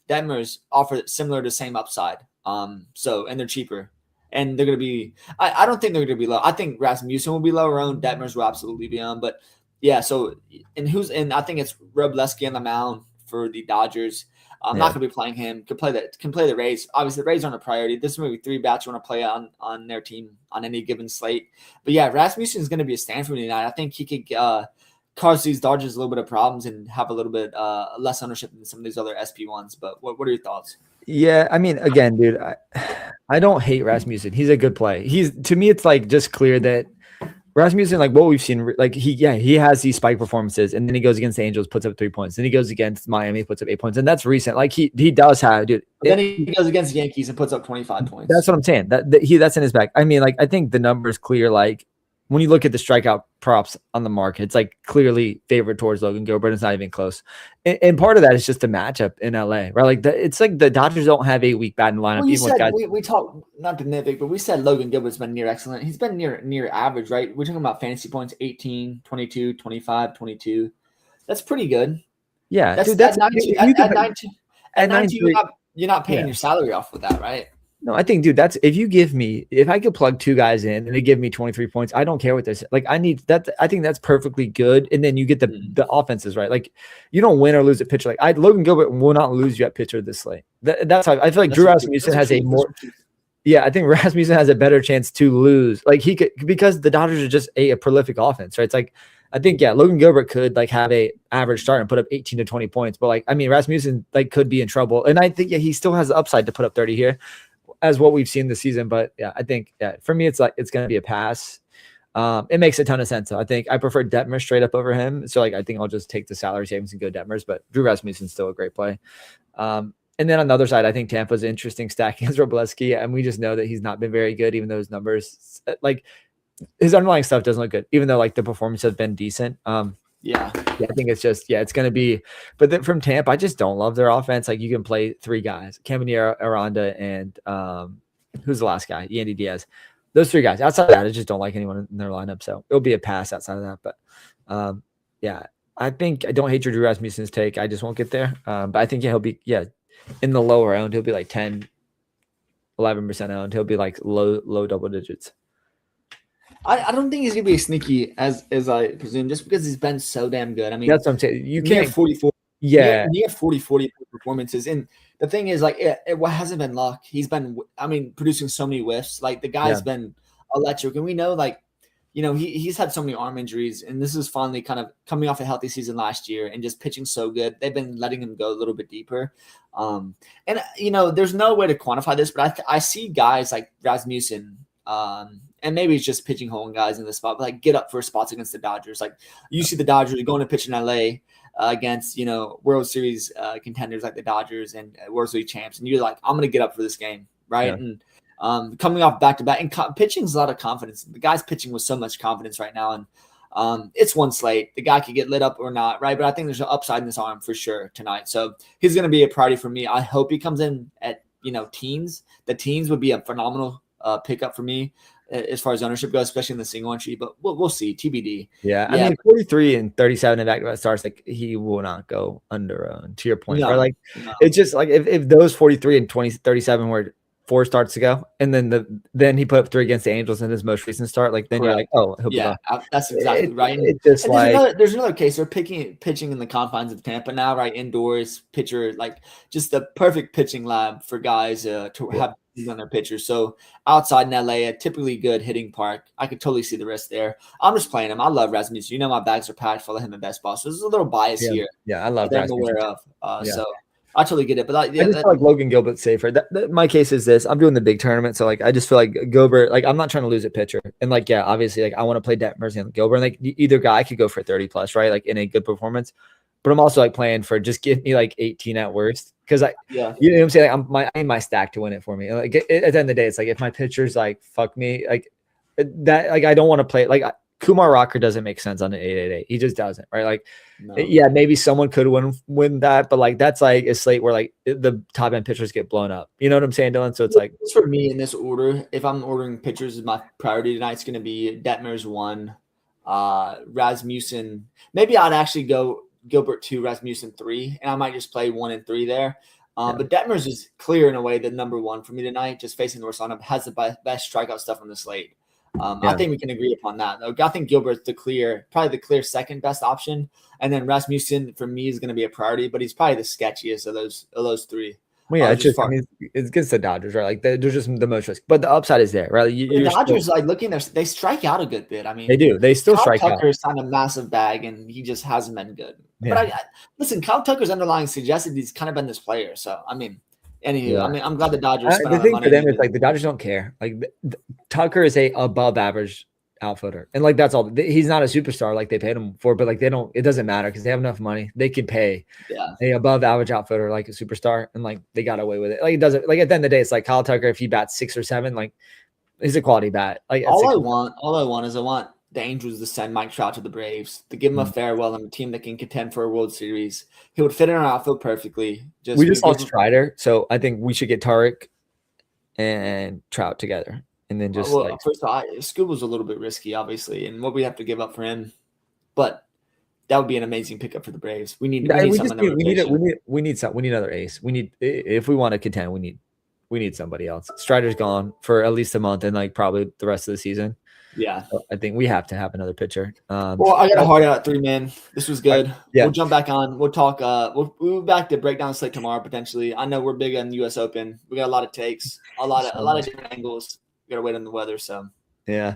Detmers offer similar to same upside. And they're cheaper. And they're going to be – I don't think they're going to be low. I think Rasmussen will be lower owned. Detmers will absolutely be on. But, so – and I think it's Robleski on the mound for the Dodgers. I'm not going to be playing him. Can play the Rays. Obviously, the Rays aren't a priority. This is maybe 3 bats you want to play on their team on any given slate. But, Rasmussen is going to be a stand for me tonight. I think he could cause these Dodgers a little bit of problems and have a little bit less ownership than some of these other SP ones. But what are your thoughts? Yeah, I mean, again, dude, I don't hate Rasmussen. He's a good play. To me, it's like just clear that Rasmussen, like what we've seen, like he has these spike performances, and then he goes against the Angels, puts up 3 points. Then he goes against Miami, puts up 8 points, and that's recent. Like he does have, dude. But then he goes against the Yankees and puts up 25 points. That's what I'm saying. That's in his back. I mean, like I think the number is clear. Like when you look at the strikeout props on the market, it's like clearly favored towards Logan Gilbert. It's not even close. And part of that is just a matchup in LA, right? Like it's like the Dodgers don't have a weak batting lineup. Well, you said we talked, not to nitpick, but we said Logan Gilbert's been near excellent. He's been near average, right? We're talking about fantasy points 18, 22, 25, 22. That's pretty good. Yeah, that's, dude, at 19, at 19 you're not paying your salary off with that, right? No, I think, dude, if I could plug 2 guys in and they give me 23 points, I don't care what this. Like I need that. I think that's perfectly good. And then you get the offenses right. Like you don't win or lose at pitcher. Like Logan Gilbert will not lose you at pitcher this slate. That's how I feel like Drew Rasmussen has a more. Yeah, I think Rasmussen has a better chance to lose. Like he could, because the Dodgers are just a prolific offense, right? It's like I think Logan Gilbert could like have a average start and put up 18 to 20 points, but like I mean Rasmussen like could be in trouble, and I think he still has the upside to put up 30 here, as what we've seen this season. But yeah, I think for me it's going to be a pass. It makes a ton of sense. So I think I prefer Detmer straight up over him. So like I think I'll just take the salary savings and go Detmers, but Drew Rasmussen's still a great play. And then on the other side, I think Tampa's interesting stacking as Robleski, and we just know that he's not been very good, even though his numbers, like his underlying stuff doesn't look good, even though like the performance has been decent. Yeah, I think it's just, it's going to be, but then from Tampa, I just don't love their offense. Like you can play 3 guys, Caminero, Aranda, and who's the last guy? Yandy Diaz. Those 3 guys. Outside of that, I just don't like anyone in their lineup. So it'll be a pass outside of that. But I think I don't hate your Drew Rasmussen's take. I just won't get there. But I think he'll be, in the lower round, he'll be like 10, 11% owned. He'll be like low double digits. I don't think he's gonna be as sneaky as I presume, just because he's been so damn good. I mean, that's what I'm saying. You can't 44. Yeah, near 40 performances. And the thing is, like, it hasn't been luck. He's been, producing so many whiffs. Like the guy's been electric, and we know, like, he's had so many arm injuries, and this is finally kind of coming off a healthy season last year and just pitching so good. They've been letting him go a little bit deeper. And there's no way to quantify this, but I see guys like Rasmussen, and maybe it's just pitching hole guys in the spot, but like get up for spots against the Dodgers. Like you see the Dodgers going to pitch in LA against, World Series contenders like the Dodgers and World Series champs. And you're like, I'm going to get up for this game. Right. Yeah. And coming off back to back, and pitching is a lot of confidence. The guy's pitching with so much confidence right now. And it's one slate. The guy could get lit up or not. Right. But I think there's an upside in this arm for sure tonight. So he's going to be a priority for me. I hope he comes in at, teens. The teens would be a phenomenal pickup for me as far as ownership goes, especially in the single entry, but we'll see. TBD. Yeah. I mean, 43 and 37 in back-to-back starts, like he will not go under to your point. No. It's just like if those 43 and 37 were 4 starts to go, and then he put up 3 against the Angels in his most recent start, like then Correct. You're like, oh, he'll be that's exactly right. It's just and there's another case. They're pitching in the confines of Tampa now, right? Indoors, pitcher, like just the perfect pitching lab for guys to have on their pitchers. So outside in LA, a typically good hitting park. I could totally see the risk there. I'm just playing him. I love Rasmussen. My bags are packed full of him and best ball. So there's a little bias here. Yeah, I love that. I'm aware of. So I totally get it. But I just feel like Logan Gilbert's safer. My case is this. I'm doing the big tournament. So like I just feel like Gilbert, like I'm not trying to lose a pitcher. And like, obviously like I want to play Detmers and Gilbert. And like either guy could go for 30 plus, right? Like in a good performance. But I'm also like playing for just give me like 18 at worst. Because you know what I'm saying? Like I need my stack to win it for me. Like at the end of the day, it's like if my pitcher's like fuck me, like that, like I don't want to play. Like Kumar Rocker doesn't make sense on an 888. He just doesn't, right? Like maybe someone could win that, but like that's like a slate where like the top end pitchers get blown up. You know what I'm saying, Dylan? So it's like for me in this order, if I'm ordering pitchers, my priority tonight is going to be Detmer's 1, Rasmussen. Maybe I'd actually go Gilbert 2, Rasmussen 3, and I might just play 1 and 3 there. But Detmers is clear in a way the number 1 for me tonight, just facing the worst lineup, has the best strikeout stuff on the slate. I think we can agree upon that. I think Gilbert's probably the clear second best option, and then Rasmussen for me is going to be a priority, but he's probably the sketchiest of those 3. Well, yeah, it's just I mean, it's against the Dodgers, right? Like they're just the most risk, but the upside is there, right? The Dodgers, like looking there, they strike out a good bit. I mean, they do. They still Kyle strike Tucker out. signed a massive bag, and he just hasn't been good. Yeah. But listen, Kyle Tucker's underlying suggested he's kind of been this player. So I mean, anywho, I mean, I'm glad the Dodgers spent the all thing money. for them is like the Dodgers don't care. Like Tucker is a above average outfielder, and like that's all. He's not a superstar like they paid him for, but like they don't. It doesn't matter because they have enough money. They can pay a above average outfielder like a superstar, and like they got away with it. Like it doesn't. Like at the end of the day, it's like Kyle Tucker. If he bats 6 or 7, like he's a quality bat. Like all I want is I want the Angels to send Mike Trout to the Braves to give him a farewell and a team that can contend for a World Series. He would fit in our outfield perfectly. We just lost Strider, so I think we should get Tarek and Trout together. And then just first of all, Scoob was a little bit risky, obviously, and what we have to give up for him. But that would be an amazing pickup for the Braves. We need another ace. We need, if we want to contend, we need somebody else. Strider's gone for at least a month and like probably the rest of the season. Yeah, so I think we have to have another pitcher. Well, I got a hard out at 3 man. This was good. We'll jump back on. We'll talk. We'll be back to break down Slate tomorrow potentially. I know we're big on the U.S. Open. We got a lot of takes, a lot of different angles. We gotta wait on the weather. So yeah,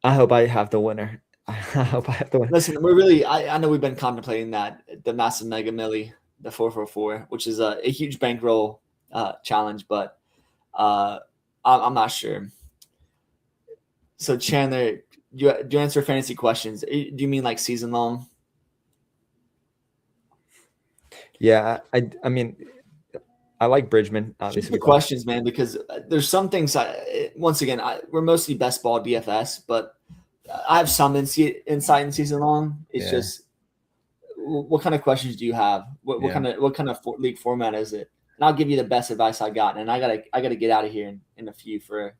I hope I have the winner. I hope I have the winner. Listen, we're really. I know we've been contemplating that the massive Mega Milli, the 444, which is a huge bankroll challenge, but I'm not sure. So Chandler, do you answer fantasy questions? Do you mean like season long? Yeah, I mean, I like Bridgman. Obviously, questions, man, because there's some things. We're mostly best ball DFS, but I have some insight in season long. It's just what kind of questions do you have? What kind of league format is it? And I'll give you the best advice I got. And I gotta get out of here in a few for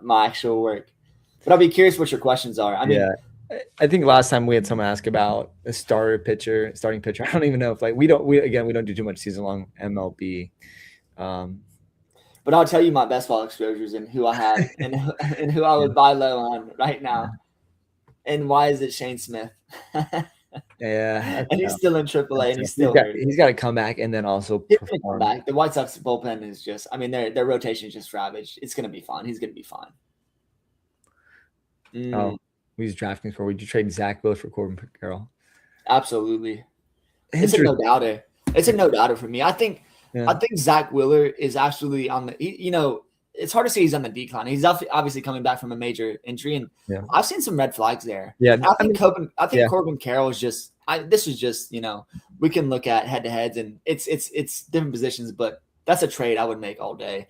my actual work. But I'll be curious what your questions are. I mean, I think last time we had someone ask about a starting pitcher. I don't even know if we don't do too much season long MLB. But I'll tell you my best ball exposures and who I have and who I would buy low on right now. And why is it Shane Smith? Yeah, and he's still in AAA, and he's got to come back and then also perform. The White Sox bullpen is just, I mean, their rotation is just ravaged. It's going to be fine. He's going to be fine. Oh, we use DraftKings for. Would you trade Zach Wheeler for Corbin Carroll? Absolutely. It's a no doubter. It's a no doubter for me. I think Zach Wheeler is actually on the. It's hard to say he's on the decline. He's obviously coming back from a major injury, and I've seen some red flags there. Yeah, I think Corbin Carroll is just. This is just we can look at head to heads, and it's different positions, but that's a trade I would make all day.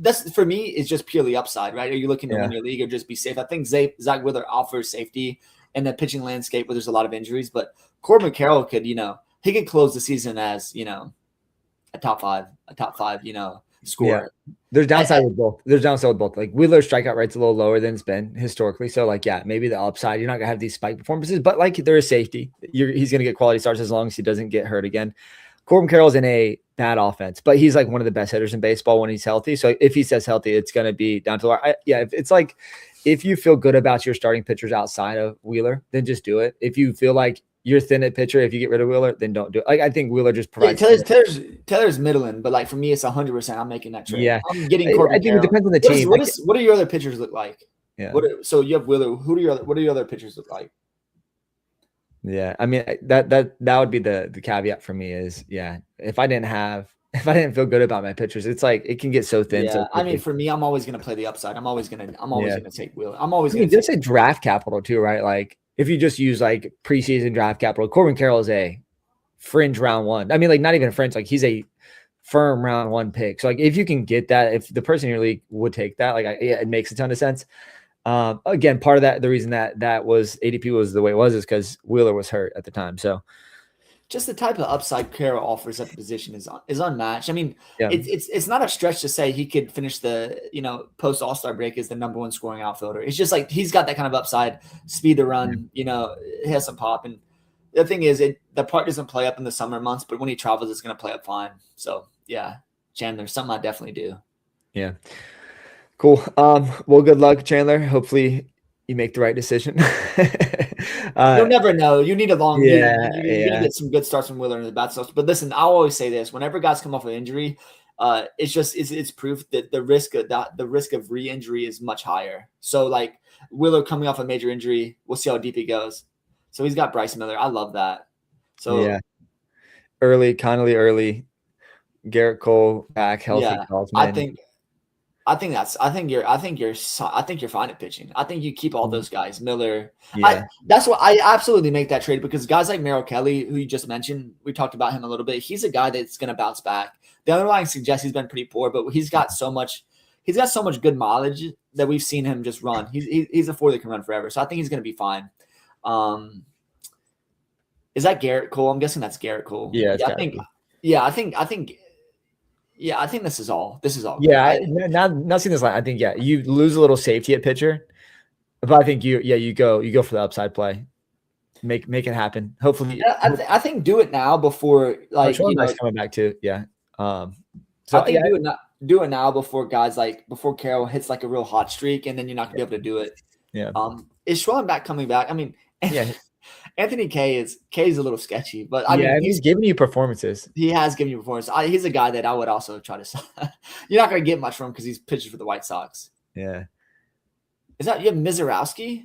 That's for me is just purely upside, right? Are you looking to win your league or just be safe? I think Zach Wheeler offers safety in the pitching landscape where there's a lot of injuries, but Corbin Carroll could he could close the season as a top five scorer. Yeah. There's downside with both. Like Wheeler's strikeout rate's a little lower than it's been historically. So maybe the upside, you're not gonna have these spike performances, but there is safety. He's gonna get quality starts as long as he doesn't get hurt again. Corbin Carroll's in a bad offense, but he's one of the best hitters in baseball when he's healthy. So if he stays healthy, it's gonna be down to the wire. If you feel good about your starting pitchers outside of Wheeler, then just do it. If you feel like you're thin at pitcher, if you get rid of Wheeler, then don't do it. I think Wheeler just provides. Taylor's middling, but for me, it's 100%. I'm making that trade. Yeah, I'm getting Corbin. I think it depends on the team. What do your other pitchers look like? Yeah. So you have Wheeler. What do your other pitchers look like? Yeah, I mean that would be the caveat for me is if I didn't feel good about my pitchers, it's it can get so thin. Yeah, I mean for me, I'm always gonna play the upside. I'm always gonna take Wheeler. I'm always gonna just say draft capital too, right? If you just use preseason draft capital, Corbin Carroll is a fringe round one. I mean, not even fringe, he's a firm round one pick. So if you can get that, if the person in your league would take that, it makes a ton of sense. Again, part of that, the reason that was ADP was the way it was is because Wheeler was hurt at the time. So just the type of upside Carroll offers at the position is unmatched. I mean, it's not a stretch to say he could finish the post All-Star break as the number one scoring outfielder. It's just he's got that kind of upside, speed to run. He has some pop. And the thing is, the part doesn't play up in the summer months, but when he travels, it's going to play up fine. So Chandler, something I definitely do. Yeah, cool. Well, good luck, Chandler. Hopefully you make the right decision. You'll never know. You need a long. Yeah, You're gonna get some good starts from Wheeler and the bad starts. But listen, I'll always say this: whenever guys come off an injury, it's proof that the risk of re-injury is much higher. So like Wheeler coming off a major injury, we'll see how deep he goes. So he's got Bryce Miller. I love that. So yeah, Connolly early, Garrett Cole back healthy. yeah, Goldsman. I think you're fine at pitching. I think you keep all those guys. Miller. Yeah. That's what I absolutely make that trade because guys like Merrill Kelly, who you just mentioned, we talked about him a little bit. He's a guy that's going to bounce back. The underlying suggests he's been pretty poor, but he's got so much good mileage that we've seen him just run. He's a 4 that can run forever. So I think he's going to be fine. Is that Garrett Cole? I'm guessing that's Garrett Cole. Yeah, I think this is all. Yeah, not seeing this line. I think you lose a little safety at pitcher, but I think you go for the upside play, make it happen. Hopefully, I think do it now before coming back too. Yeah, so I think do it now before guys before Carroll hits like a real hot streak, and then you're not gonna be able to do it. Yeah. Is Schwellenbach coming back? I mean, yeah. Anthony K is a little sketchy, but I mean, he's giving you performances. He has given you performance. He's a guy that I would also try to. You're not going to get much from him because he's pitching for the White Sox. Yeah. Is that you have Mizorowski?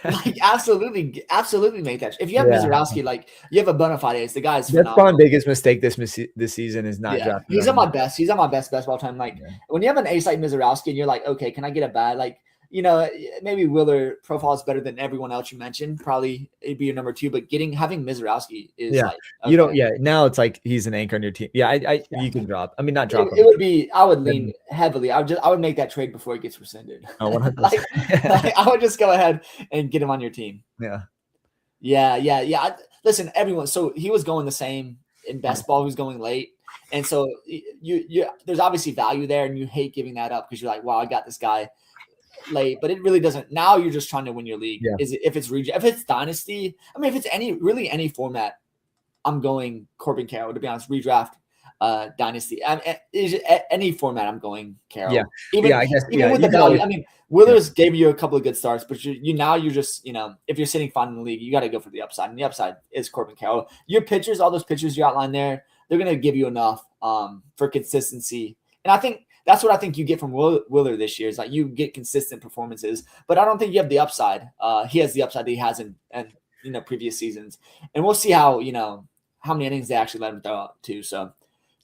Like absolutely make that. If you have Mizorowski, like you have a bona fide ace. The guy's phenomenal. That's my biggest mistake this season is not drafting. He's on my best. He's on my best ball time. Like when you have an ace like Mizorowski, and you're like, okay, can I get a bat? Like. Maybe Wheeler profile is better than everyone else you mentioned. Probably it'd be your number 2, but having Mizorowski is like okay. You don't. Yeah, now it's like he's an anchor on your team. Yeah, you can drop. I mean, not drop. It would be. I would lean heavily. I would make that trade before it gets rescinded. Oh, 100%. I would just go ahead and get him on your team. Yeah. Listen, everyone. So he was going the same in best ball. He was going late. And so you there's obviously value there, and you hate giving that up because you're like, wow, I got this guy late, but it really doesn't. Now you're just trying to win your league. Yeah. Is it if it's dynasty? I mean, if it's any format, I'm going Corbin Carroll. To be honest, redraft, dynasty. Any format, I'm going Carroll. Yeah, I guess. Even with the value. I mean, Withers gave you a couple of good starts, but you're just if you're sitting fine in the league, you got to go for the upside, and the upside is Corbin Carroll. Your pitchers, all those pitchers you outlined there, they're going to give you enough for consistency, and I think. That's what I think you get from Wheeler this year is like you get consistent performances, but I don't think you have the upside. He has the upside that he has in previous seasons, and we'll see how many innings they actually let him throw out too. So,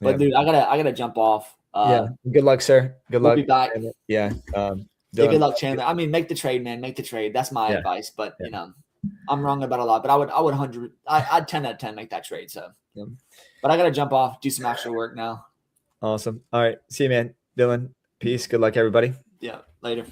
but dude, I gotta jump off. Good luck, sir. Good luck. We'll be back. Yeah. Good luck, Chandler. I mean, make the trade, man. Make the trade. That's my advice. But I'm wrong about a lot. But I'd 10 out of 10 make that trade. So, but I gotta jump off, do some actual work now. Awesome. All right. See you, man. Dylan, peace. Good luck, everybody. Yeah, later.